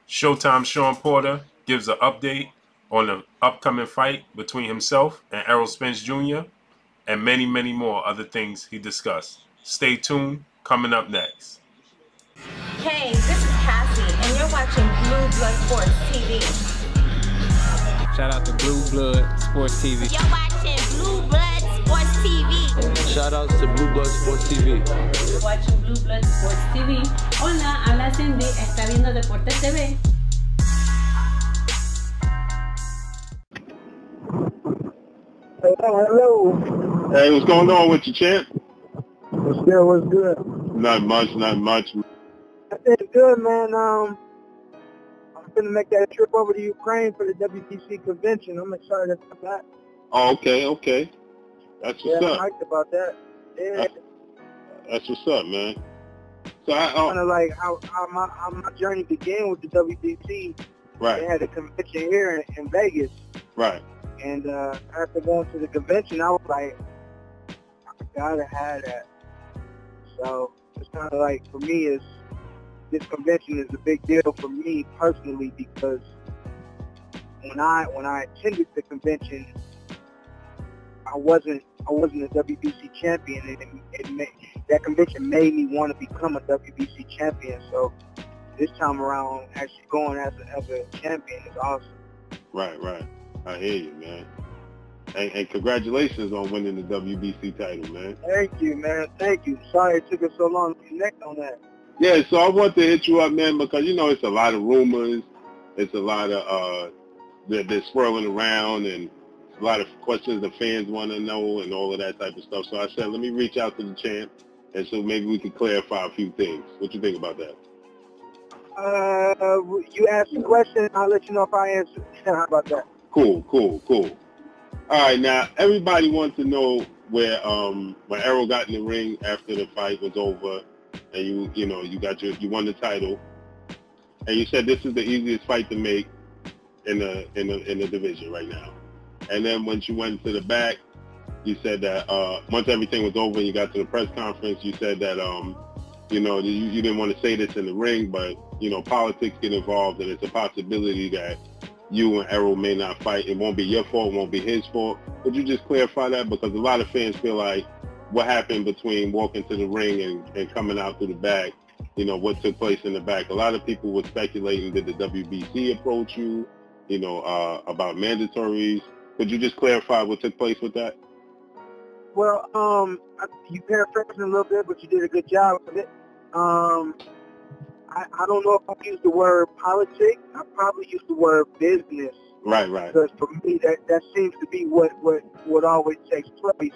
Showtime Shawn Porter gives an update on the upcoming fight between himself and Errol Spence Jr. and many, many more other things he discussed. Stay tuned. Coming up next. Hey, this is Cassie, and you're watching Blue Blood Sports TV. Shout out to Blue Blood Sports TV. You're watching Blue Blood Sports TV. Shout outs to Blue Blood Sports TV. You're watching Blue Blood Sports TV. Hola, habla Cindy, está viendo Deportes TV. Hello. Hey, what's going on with you, champ? What's good? Not much. It's good, man. I'm gonna make that trip over to Ukraine for the WBC convention. I'm excited about that. Oh, okay. That's what's I'm up. hyped about that. Yeah. That's what's up, man. So Kind of like how my journey began with the WBC. right, They had a convention here in Vegas, right. and after going to the convention, I was like, I gotta have that. So it's kind of like, for me, this convention is a big deal for me personally, because when I attended the convention, I wasn't a WBC champion, and that convention made me want to become a WBC champion. So this time around, actually going as a champion is awesome. Right. I hear you, man. And congratulations on winning the WBC title, man. Thank you, man. Thank you. Sorry it took us so long to connect on that. Yeah, so I want to hit you up, man, because, it's a lot of rumors. It's a lot of, they're swirling around, and a lot of questions the fans want to know and all of that type of stuff. So I said, let me reach out to the champ, and so maybe we can clarify a few things. What you think about that? You asked a question, I'll let you know if I answer. How about that? Cool. All right, now everybody wants to know where when Errol got in the ring after the fight was over, and you won the title, and you said this is the easiest fight to make in the division right now. And then once you went to the back, you said that once everything was over and you got to the press conference, you said that you didn't want to say this in the ring, but politics get involved, and it's a possibility that you and Errol may not fight. It won't be your fault, it won't be his fault. Would you just clarify that? Because a lot of fans feel like what happened between walking to the ring and coming out through the back, what took place in the back. A lot of people were speculating, did the WBC approach you, about mandatories? Could you just clarify what took place with that? Well, you paraphrased a little bit, but you did a good job with it. I don't know if I used the word politics. I probably used the word business. Right. Because for me, that seems to be what always takes place.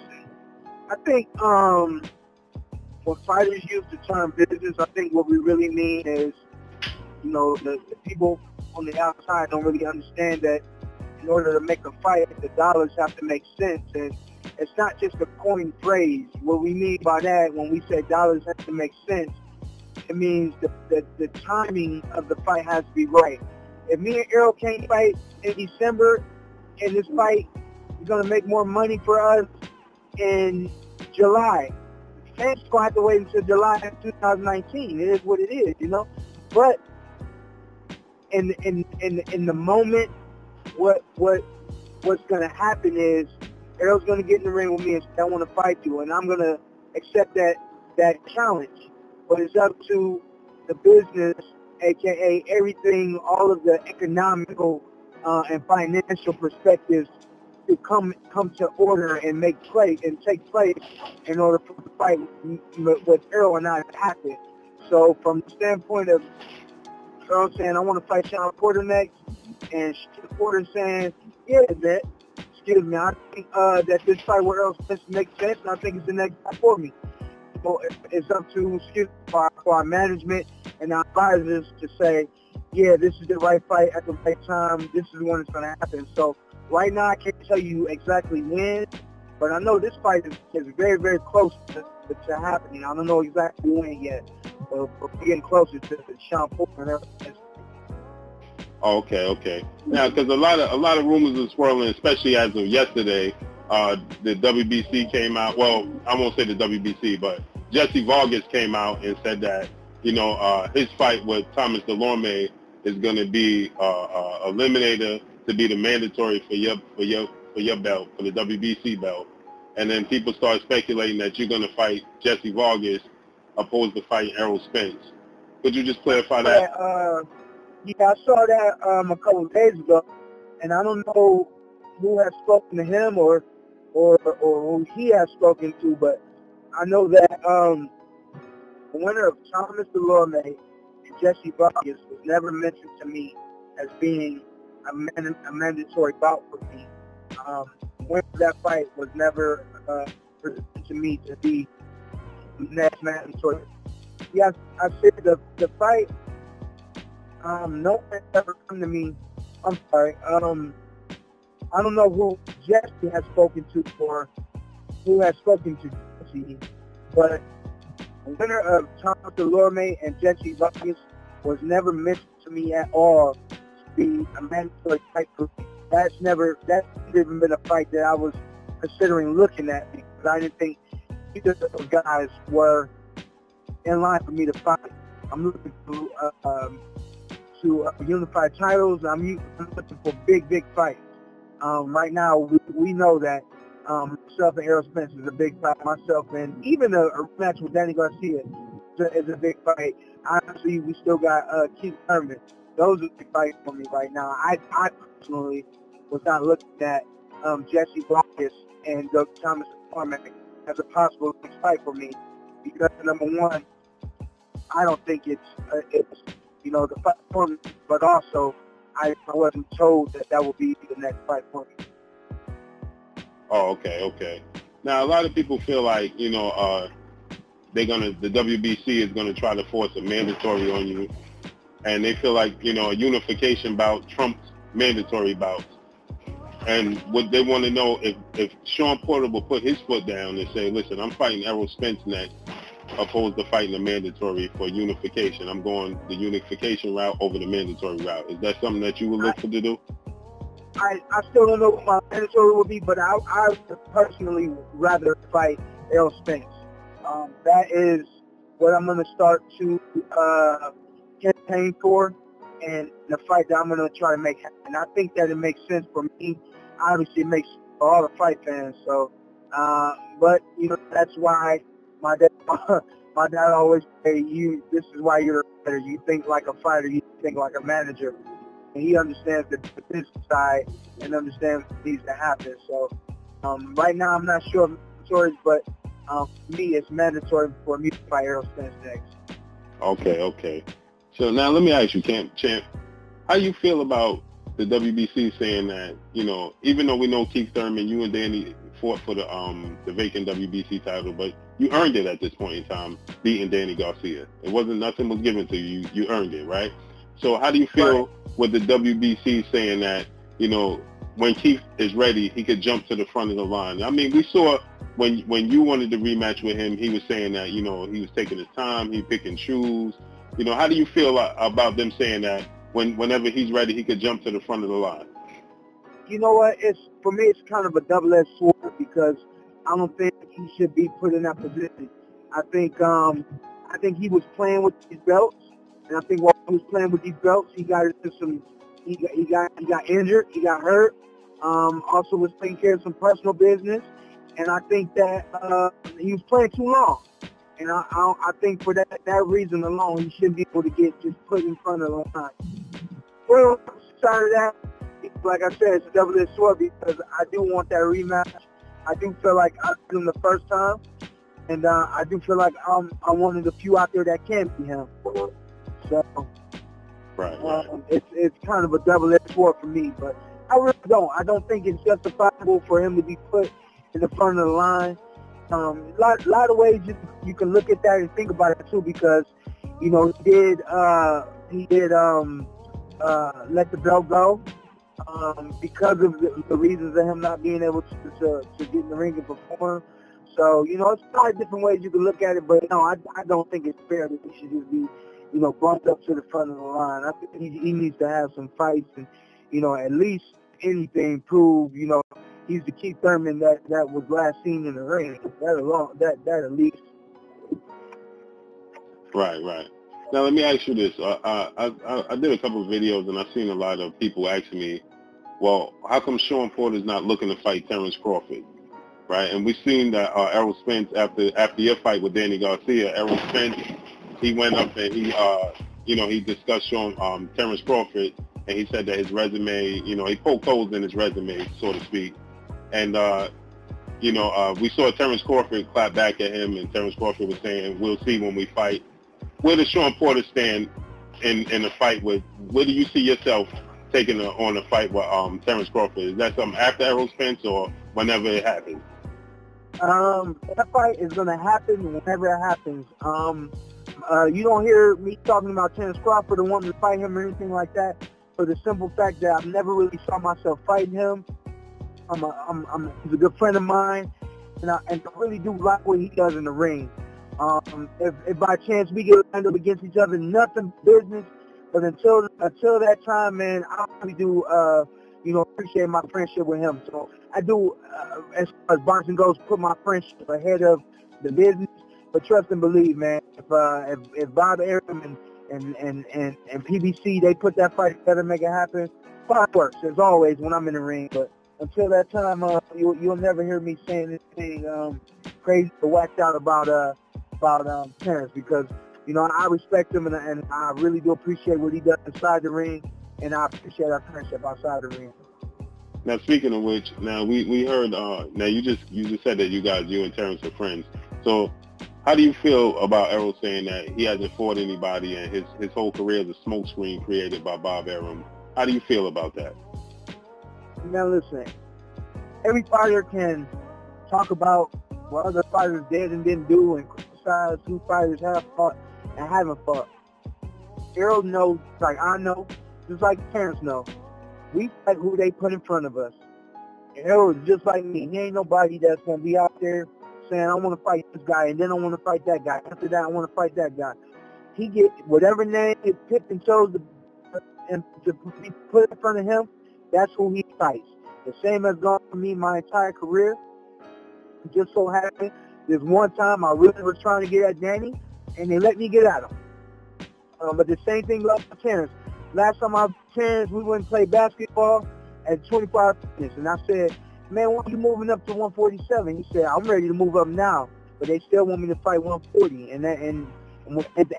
I think when fighters use the term business, I think what we really mean is, the people on the outside don't really understand that in order to make a fight, the dollars have to make sense. And it's not just a coined phrase. What we mean by that, when we say dollars have to make sense, it means the timing of the fight has to be right. If me and Errol can't fight in December, and this fight is going to make more money for us in July, fans going to have to wait until July of 2019. It is what it is, But in the moment, what's going to happen is Errol's going to get in the ring with me and say, I want to fight you, and I'm going to accept that challenge. But it's up to the business, a.k.a. everything, all of the economical and financial perspectives to come to order and take place in order for the fight with Errol and I to happen. So from the standpoint of Errol saying, I want to fight Shawn Porter next, and Shawn Porter saying, yeah, I think that this fight with Errol Spence makes sense, and I think it's the next fight for me. So it's up to for our management and our advisors to say, yeah, this is the right fight at the right time. This is when it's going to happen. So right now I can't tell you exactly when, but I know this fight is very, very close to happening. I don't know exactly when yet, but we're getting closer to Shawn Porter. Okay. Now, because a lot of rumors are swirling, especially as of yesterday. The WBC came out. Well, I won't say the WBC, but Jesse Vargas came out and said that his fight with Thomas Delorme is going to be eliminator to be the mandatory for your belt, for the WBC belt, and then people start speculating that you're going to fight Jesse Vargas opposed to fighting Errol Spence. Could you just clarify that? Yeah, I saw that a couple of days ago, and I don't know who has spoken to him or who he has spoken to, but I know that the winner of Thomas Delorme and Jesse Vargas was never mentioned to me as being a mandatory bout for me. The winner of that fight was never presented to me to be next mandatory. Yeah, I said the fight. No one ever come to me. I'm sorry. I don't know who Jesse has spoken to or who has spoken to Jesse, but the winner of Thomas Delorme and Jesse Vargas was never mentioned to me at all to be a mandatory fight for me. That's never even been a fight that I was considering looking at because I didn't think either of those guys were in line for me to fight. I'm looking to unified titles. I'm looking for big fights. Right now, we know that myself and Errol Spence is a big fight. Myself and even a match with Danny Garcia is a big fight. Honestly, we still got Keith Thurman. Those are big fights for me right now. I personally was not looking at Jesse Vargas and Thomas Cormack as a possible big fight for me because number one, I don't think it's the fight for me, but also I wasn't told that would be the next fight for me. Oh, okay. Now, a lot of people feel like, the WBC is gonna try to force a mandatory on you, and they feel like, a unification bout trumps mandatory bouts. And what they want to know if Shawn Porter will put his foot down and say, listen, I'm fighting Errol Spence next, opposed to fighting the mandatory for unification. I'm going the unification route over the mandatory route. Is that something that you would look for to do? I still don't know what my mandatory would be, but I would personally rather fight Errol Spence. That is what I'm going to start to campaign for, and the fight that I'm going to try to make happen. And I think that it makes sense for me. Obviously, it makes sense for all the fight fans. So, but that's why my dad always say, this is why you're better. You think like a fighter, you think like a manager. And he understands the business side and understands what needs to happen. So right now I'm not sure of mandatories, but for me it's mandatory for me to fight Errol Spence next. Okay. So now let me ask you, Champ, how you feel about the WBC saying that, even though we know Keith Thurman, you and Danny fought for the vacant WBC title, but you earned it at this point in time, beating Danny Garcia. It wasn't, nothing was given to you. You earned it, right? So how do you feel with the WBC saying that, when Keith is ready, he could jump to the front of the line? I mean, we saw when you wanted the rematch with him, he was saying that, he was taking his time, he pick and choose. How do you feel about them saying that whenever he's ready, he could jump to the front of the line? You know what? For me, it's kind of a double-edged sword because I don't think he should be put in that position. I think he was playing with these belts, and I think while he was playing with these belts, he got into some. He got injured. He got hurt. Also was taking care of some personal business, and I think that he was playing too long. And I think for that reason alone, he shouldn't be able to get just put in front of the line. Well, side of that, like I said, it's a double-edged sword because I do want that rematch. I do feel like I beat him the first time, and I do feel like I'm one of the few out there that can beat him. So, right. It's kind of a double-edged sword for me, but I really don't. I don't think it's justifiable for him to be put in the front of the line. A lot of ways you can look at that and think about it too, because he did let the belt go because of the reasons of him not being able to get in the ring and perform. So it's a lot of different ways you can look at it, but no, I don't think it's fair that he should just be bumped up to the front of the line. I think he needs to have some fights and at least anything prove he's the Keith Thurman that was last seen in the ring. That at least. Right. Now let me ask you this. I did a couple of videos and I've seen a lot of people asking me, well, how come Shawn Porter's not looking to fight Terrence Crawford, right? And we've seen that Errol Spence, after your fight with Danny Garcia, Errol Spence, he went up and he discussed Terrence Crawford, and he said that his resume, he poked holes in his resume, so to speak. And we saw Terrence Crawford clap back at him, and Terrence Crawford was saying, "We'll see when we fight." Where does Shawn Porter stand in a fight with? Where do you see yourself taking on a fight with Terrence Crawford? Is that something after Errol Spence or whenever it happens? That fight is going to happen whenever it happens. You don't hear me talking about Terrence Crawford or wanting to fight him or anything like that, for the simple fact that I've never really saw myself fighting him. He's a good friend of mine, and I really do like what he does in the ring. If by chance we get lined up against each other, nothing business. But until that time, man, I really do, appreciate my friendship with him. So I do, as far as boxing goes, put my friendship ahead of the business. But trust and believe, man, if Bob Arum and PBC, they put that fight together, make it happen, fireworks as always when I'm in the ring. But until that time, you'll never hear me saying anything crazy or whacked out about Terrence, because I respect him and I really do appreciate what he does inside the ring, and I appreciate our friendship outside the ring. Now, speaking of which, now we heard. Now you just said that you and Terrence are friends. So, how do you feel about Errol saying that he hasn't fought anybody and his whole career is a smokescreen created by Bob Arum? How do you feel about that? Now, listen. Every fighter can talk about what other fighters did and didn't do, and criticize who fighters have fought and haven't fought. Errol knows, like I know, just like Terrence knows. We fight who they put in front of us. And Errol is just like me. He ain't nobody that's going to be out there saying, I want to fight this guy, and then I want to fight that guy. After that, I want to fight that guy. He get whatever name is picked and chose to be put in front of him, that's who he fights. The same has gone for me my entire career. It just so happened, there's one time I really was trying to get at Danny, and they let me get at him. But the same thing goes for Terrence. Last time I was with Terrence, we went and played basketball at 25 minutes, and I said, man, when are you moving up to 147? He said, I'm ready to move up now, but they still want me to fight 140. And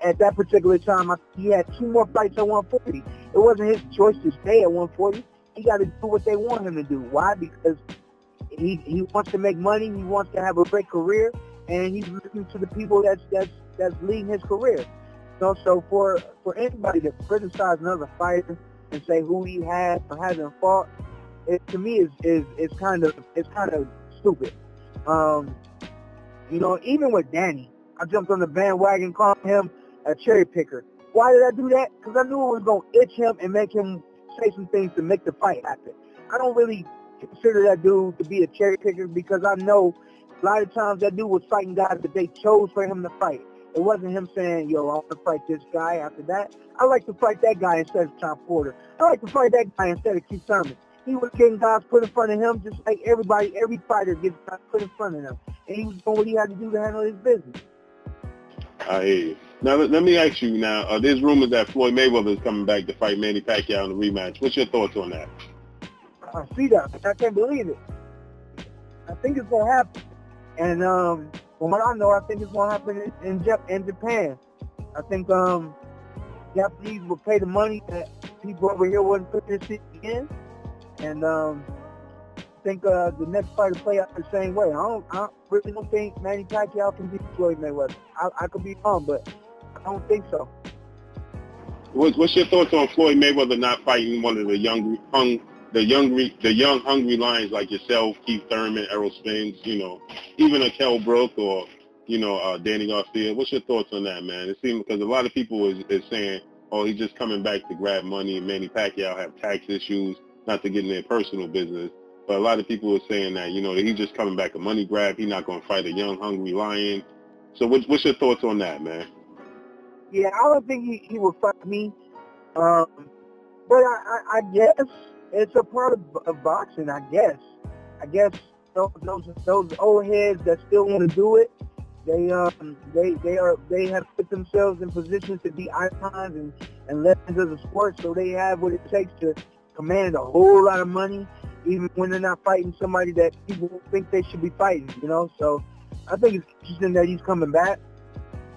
at that particular time, he had 2 more fights at 140. It wasn't his choice to stay at 140. He got to do what they want him to do. Why? Because he wants to make money. He wants to have a great career, and he's listening to the people that's leading his career. So for anybody to criticize another fighter and say who he has or hasn't fought, it to me is kind of stupid. Even with Danny, I jumped on the bandwagon calling him a cherry picker. Why did I do that? Because I knew it was going to itch him and make him say some things to make the fight happen. I don't really consider that dude to be a cherry picker, because I know a lot of times that dude was fighting guys that they chose for him to fight. It wasn't him saying, yo, I want to fight this guy after that. I like to fight that guy instead of Shawn Porter. I like to fight that guy instead of Keith Thurman. He was getting guys put in front of him just like every fighter gets guys put in front of him. And he was doing what he had to do to handle his business. I hear you. Now, let me ask you now, there's rumors that Floyd Mayweather is coming back to fight Manny Pacquiao in a rematch. What's your thoughts on that? I see that. I can't believe it. I think it's going to happen. And from what I know, I think it's going to happen in Japan. I think Japanese will pay the money that people over here wouldn't put their shit in. And I think the next fight will play out the same way. I really don't think Manny Pacquiao can beat Floyd Mayweather. I could be wrong, but I don't think so. What's your thoughts on Floyd Mayweather not fighting one of the young hungry lions like yourself, Keith Thurman, Errol Spence, even a Kell Brook or Danny Garcia? What's your thoughts on that, man? It seems because a lot of people is saying, oh, he's just coming back to grab money, and Manny Pacquiao have tax issues, not to get in their personal business. But a lot of people are saying that, that he's just coming back a money grab. He's not going to fight a young, hungry lion. So what's your thoughts on that, man? Yeah, I don't think he will fight me. But I guess it's a part of boxing, I guess. I guess those old heads that still want to do it, they have put themselves in positions to be icons and legends of the sport, so they have what it takes to command a whole lot of money, even when they're not fighting somebody that people think they should be fighting, you know. So I think it's interesting that he's coming back.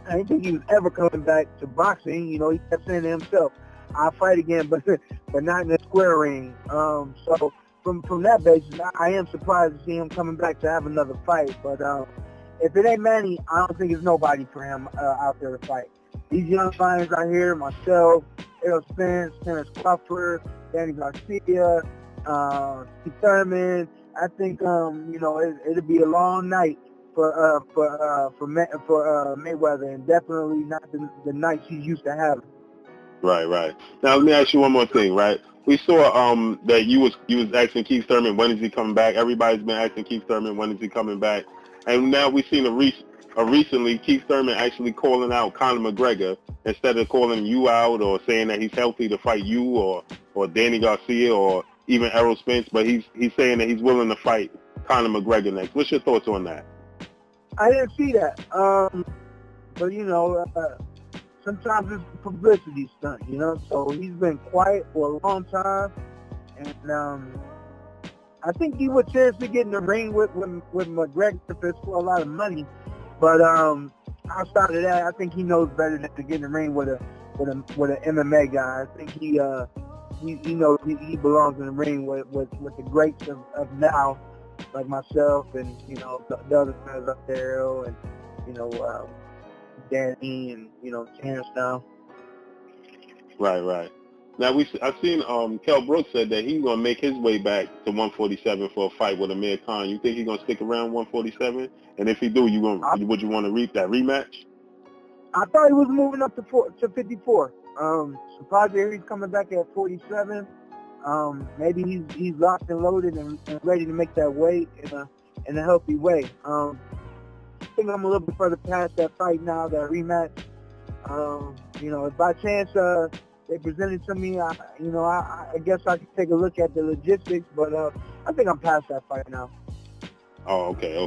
I didn't think he was ever coming back to boxing. You know, he kept saying to himself, I'll fight again, but not in a square ring. So from that basis, I am surprised to see him coming back to have another fight. But if it ain't Manny, I don't think it's nobody for him out there to fight. These young lions out here, myself, Errol Spence, Terrence Crawford, Danny Garcia, Steve Thurman, I think you know, it'll be a long night for Mayweather, and definitely not the night he's used to having. Right. Now let me ask you one more thing, right? We saw that you was asking Keith Thurman, when is he coming back? Everybody's been asking Keith Thurman, when is he coming back? And now we've seen recently Keith Thurman actually calling out Conor McGregor instead of calling you out or saying that he's healthy to fight you or Danny Garcia or even Errol Spence, but he's saying that he's willing to fight Conor McGregor next. What's your thoughts on that? I didn't see that, but you know, sometimes it's a publicity stunt, you know. So he's been quiet for a long time, and I think he would seriously get in the ring with McGregor if it's for a lot of money. But outside of that, I think he knows better than to get in the ring with an MMA guy. I think he knows he belongs in the ring with the greats of now, like myself and, you know, the other guys up there, and, you know, Danny and, you know, Terrence now. Right. Now I've seen Kell Brooks said that he's gonna make his way back to 147 for a fight with Amir Khan. You think he's gonna stick around 147? And if he do, would you want to reap that rematch? I thought he was moving up to 54. Supposedly he's coming back at 47. Maybe he's locked and loaded and ready to make that weight in a healthy way. I think I'm a little bit further past that fight now, that rematch. You know, if by chance they presented to me, I guess I could take a look at the logistics, but I think I'm past that fight now. Oh, okay.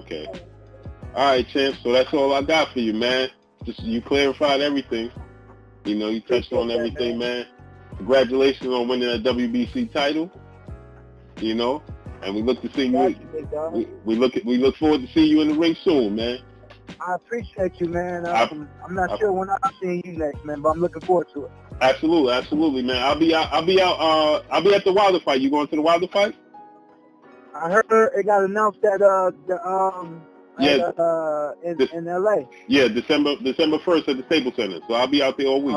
All right, champ. So that's all I got for you, man. Just you clarified everything. You know, you touched on everything, man. Congratulations on winning a WBC title. You know, and we look to see you. We look forward to seeing you in the ring soon, man. I appreciate you, man. I'm not sure when I'll see you next, man, but I'm looking forward to it. Absolutely, man. I'll be at the Wilder fight. You going to the Wilder fight? I heard it got announced at in LA. Yeah, December 1st at the Staples Center. So I'll be out there all week.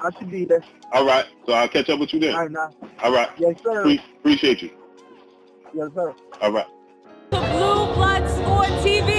I should be there. All right. So I'll catch up with you then. All right, now. All right. Yes, sir. Appreciate you. Yes, sir. All right. Blue Blood Sport TV.